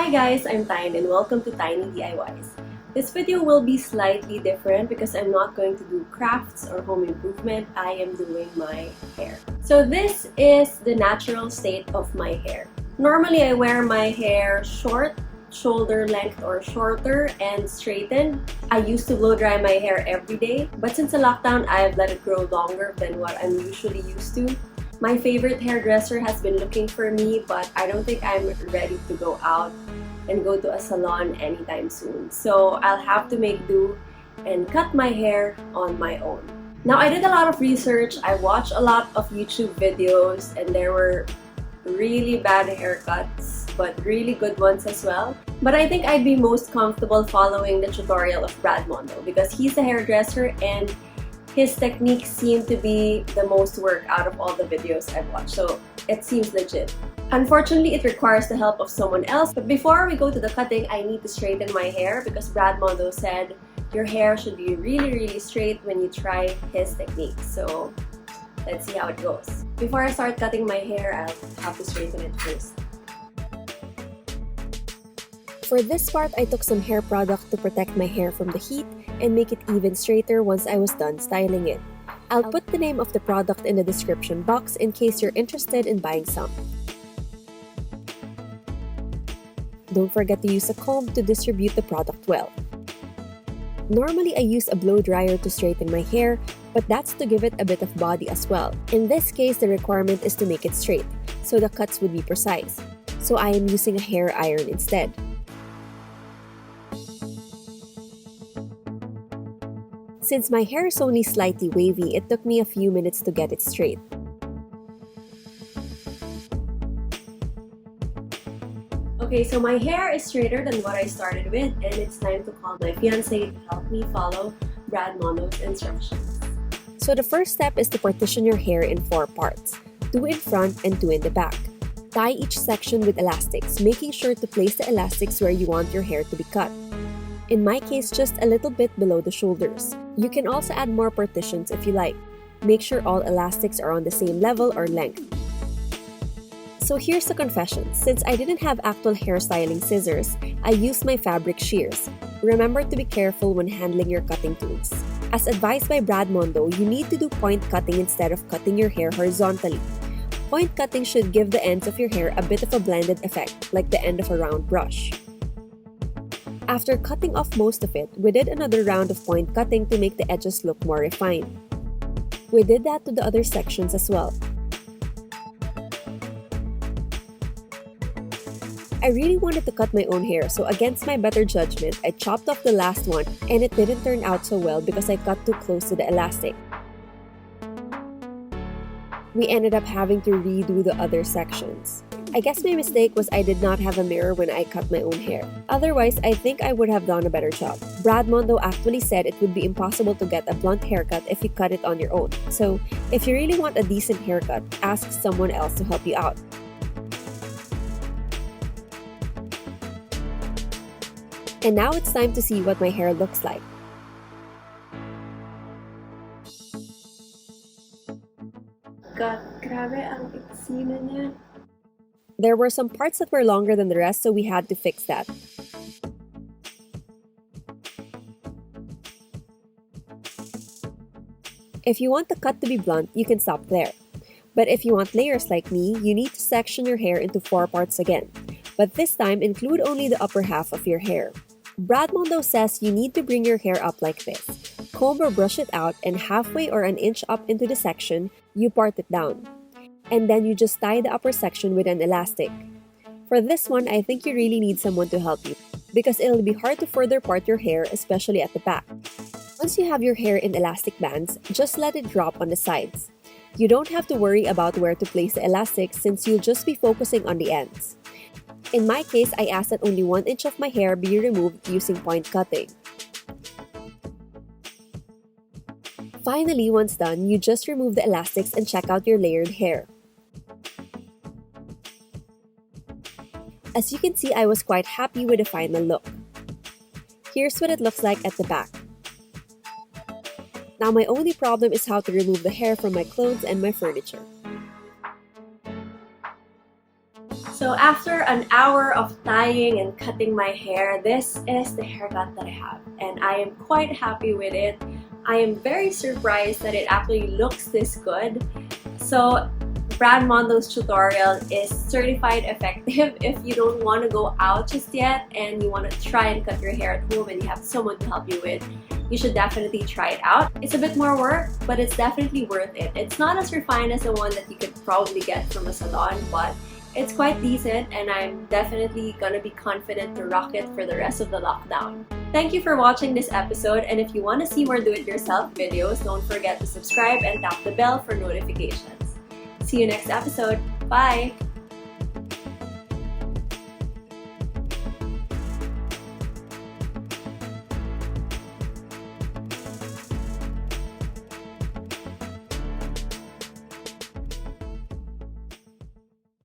Hi guys, I'm Tyne and welcome to Tiny DIYs. This video will be slightly different because I'm not going to do crafts or home improvement. I am doing my hair. So this is the natural state of my hair. Normally I wear my hair short, shoulder length or shorter, and straightened. I used to blow dry my hair every day, but since the lockdown, I've let it grow longer than what I'm usually used to. My favorite hairdresser has been looking for me, but I don't think I'm ready to go out and go to a salon anytime soon. So I'll have to make do and cut my hair on my own. Now, I did a lot of research. I watched a lot of YouTube videos, and there were really bad haircuts, but really good ones as well. But I think I'd be most comfortable following the tutorial of Brad Mondo because he's a hairdresser and his techniques seem to be the most work out of all the videos I've watched, so it seems legit. Unfortunately, it requires the help of someone else, but before we go to the cutting, I need to straighten my hair because Brad Mondo said your hair should be really straight when you try his technique. So let's see how it goes. Before I start cutting my hair, I'll have to straighten it first. For this part, I took some hair product to protect my hair from the heat and make it even straighter once I was done styling it. I'll put the name of the product in the description box in case you're interested in buying some. Don't forget to use a comb to distribute the product well. Normally, I use a blow dryer to straighten my hair, but that's to give it a bit of body as well. In this case, the requirement is to make it straight, so the cuts would be precise. So I am using a hair iron instead. Since my hair is only slightly wavy, it took me a few minutes to get it straight. Okay, so my hair is straighter than what I started with, and it's time to call my fiancé to help me follow Brad Mondo's instructions. So the first step is to partition your hair in 4 parts, 2 in front and 2 in the back. Tie each section with elastics, making sure to place the elastics where you want your hair to be cut. In my case, just a little bit below the shoulders. You can also add more partitions if you like. Make sure all elastics are on the same level or length. So here's the confession. Since I didn't have actual hairstyling scissors, I used my fabric shears. Remember to be careful when handling your cutting tools. As advised by Brad Mondo, you need to do point cutting instead of cutting your hair horizontally. Point cutting should give the ends of your hair a bit of a blended effect, like the end of a round brush. After cutting off most of it, we did another round of point cutting to make the edges look more refined. We did that to the other sections as well. I really wanted to cut my own hair, so against my better judgment, I chopped off the last one, and it didn't turn out so well because I cut too close to the elastic. We ended up having to redo the other sections. I guess my mistake was I did not have a mirror when I cut my own hair. Otherwise, I think I would have done a better job. Brad Mondo actually said it would be impossible to get a blunt haircut if you cut it on your own. So, if you really want a decent haircut, ask someone else to help you out. And now it's time to see what my hair looks like. God, grabe ang iksi na niya. There were some parts that were longer than the rest, so we had to fix that. If you want the cut to be blunt, you can stop there. But if you want layers like me, you need to section your hair into 4 parts again. But this time, include only the upper half of your hair. Brad Mondo says you need to bring your hair up like this. Comb or brush it out, and halfway or an inch up into the section, you part it down. And then you just tie the upper section with an elastic. For this one, I think you really need someone to help you because it'll be hard to further part your hair, especially at the back. Once you have your hair in elastic bands, just let it drop on the sides. You don't have to worry about where to place the elastics since you'll just be focusing on the ends. In my case, I asked that only 1 inch of my hair be removed using point cutting. Finally, once done, you just remove the elastics and check out your layered hair. As you can see, I was quite happy with the final look. Here's what it looks like at the back. Now my only problem is how to remove the hair from my clothes and my furniture. So after an hour of tying and cutting my hair, this is the haircut that I have, and I am quite happy with it. I am very surprised that it actually looks this good. So Brad Mondo's tutorial is certified effective if you don't want to go out just yet and you want to try and cut your hair at home and you have someone to help you with. You should definitely try it out. It's a bit more work, but it's definitely worth it. It's not as refined as the one that you could probably get from a salon, but it's quite decent, and I'm definitely gonna be confident to rock it for the rest of the lockdown. Thank you for watching this episode, and if you want to see more do-it-yourself videos, don't forget to subscribe and tap the bell for notifications. See you next episode. Bye!